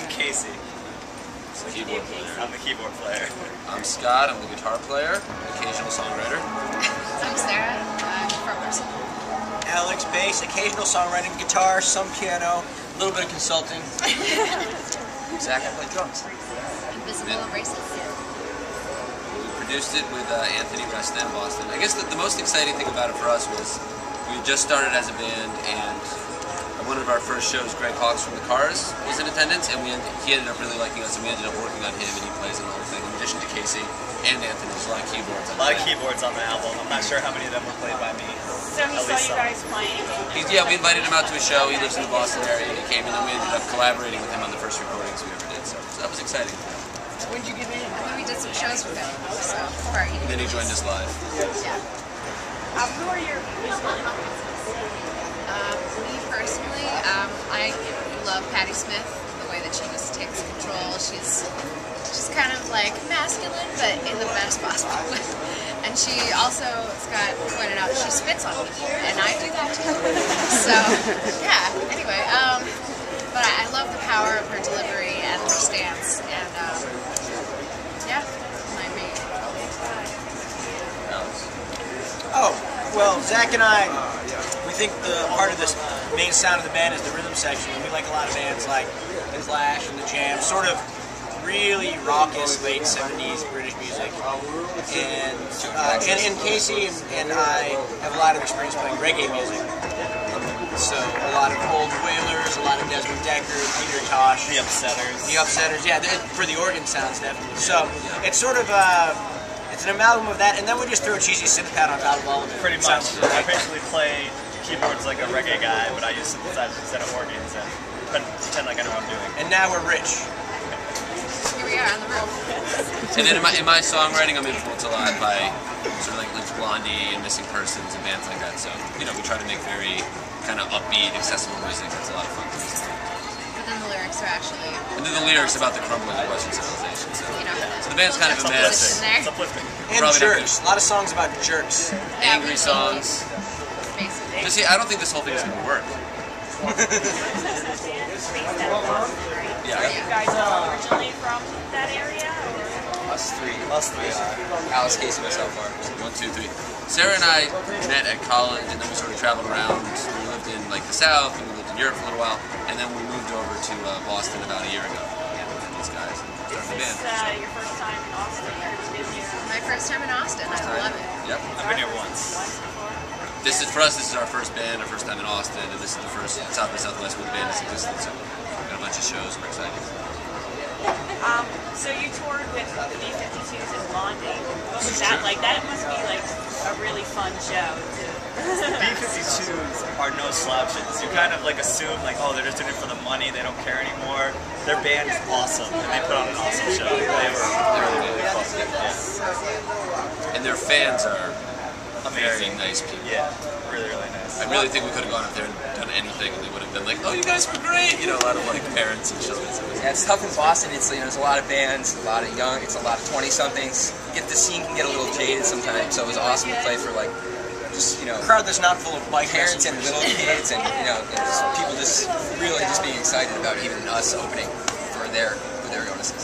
I'm Casey. Keyboard player. I'm the keyboard player. I'm Scott. I'm the guitar player, occasional songwriter. I'm Sarah. I'm a front person. Alex, bass, occasional songwriting, guitar, some piano, a little bit of consulting. Zach, I play drums. Invisible bracelets. We produced it with Anthony West in Boston. I guess the most exciting thing about it for us was we had just started as a band, and at one of our first shows, Greg Hawkes from the Cars was in attendance, and he ended up really liking us, and we ended up working on him, and he plays in the whole thing. In addition to Casey and Anthony, there's a lot of keyboards. A lot of keyboards on the album. I'm not sure how many of them were played by me. So he saw you guys playing? Yeah, we invited him out to a show. He lives in the Boston area, and he came, and then we ended up collaborating with him on the first recordings we ever did. So that was exciting. So when did you get in? And then we did some shows with him. So, for our And then he joined us live. Yeah. Who are your musical influences? Me personally, I love Patti Smith. The way that she just takes control. She's kind of like masculine, but in the best possible way. And she also, Scott pointed out, she spits on people, and I do that too. So, yeah, anyway, but I love the power of her delivery and her stance, and, yeah, my main. Oh, well, Zach and I, we think the part of this main sound of the band is the rhythm section, and we like a lot of bands like The Clash and The Jam, sort of really raucous late 70s British music. And Casey and I have a lot of experience playing reggae music. So a lot of old Wailers, a lot of Desmond Decker, Peter Tosh. The Upsetters. The Upsetters, yeah, for the organ sounds definitely. So it's sort of it's an amalgam of that, and then we just throw a cheesy synth pad on top of all of it. Pretty much. I basically play keyboards like a reggae guy, but I use synthesizers instead of organs and pretend like I know what I'm doing. And now we're rich. Here we are on the roof. And then in my songwriting, I'm influenced a lot by sort of like Blondie and Missing Persons and bands like that. So, you know, we try to make very kind of upbeat, accessible music that's a lot of fun to listen to. But then the lyrics are actually... And then the lyrics about the crumbling of Western civilization. So, you know, so the band's kind of a mess. It's uplifting. And jerks. A lot of songs about jerks. Angry songs. Basically. Just see, I don't think this whole thing is going to work. Yeah. Are you guys all originally from that area? Or? Us three. Alice, Casey, myself are. 1, 2, 3. Sarah and I met at college, and then we sort of traveled around. We lived in like the South, and we lived in Europe for a little while, and then we moved over to Boston about a year ago. And these guys started the band. Is this your first time in Austin, or have you been here? My first time in Austin. I love it. Yep. I've been here once. Once before? This is, for us, this is our first band, our first time in Austin, and this is the first South by Southwest where the band has existed, so we've got a bunch of shows, we're excited. So you toured with the B-52s and Blondie. What was that like? That must be like a really fun show too. B-52s are no slouches. You kind of like assume like, oh, they're just doing it for the money, they don't care anymore. Their band is awesome, and they put on an awesome show. They were really fun. Yeah. And their fans are Amazing. very nice people. Yeah, really, really nice. I really think we could have gone up there and done anything, and they would have been like, "Oh, you guys were great!" You know, a lot of like parents and children. Yeah, it's tough in Boston. It's, you know, there's a lot of bands, a lot of young, it's a lot of 20-somethings. The scene can get a little jaded sometimes, so it was awesome to play for like, just, you know, A crowd that's not full of bike parents and little kids, and you know, people just really just being excited about even us opening for their going to see.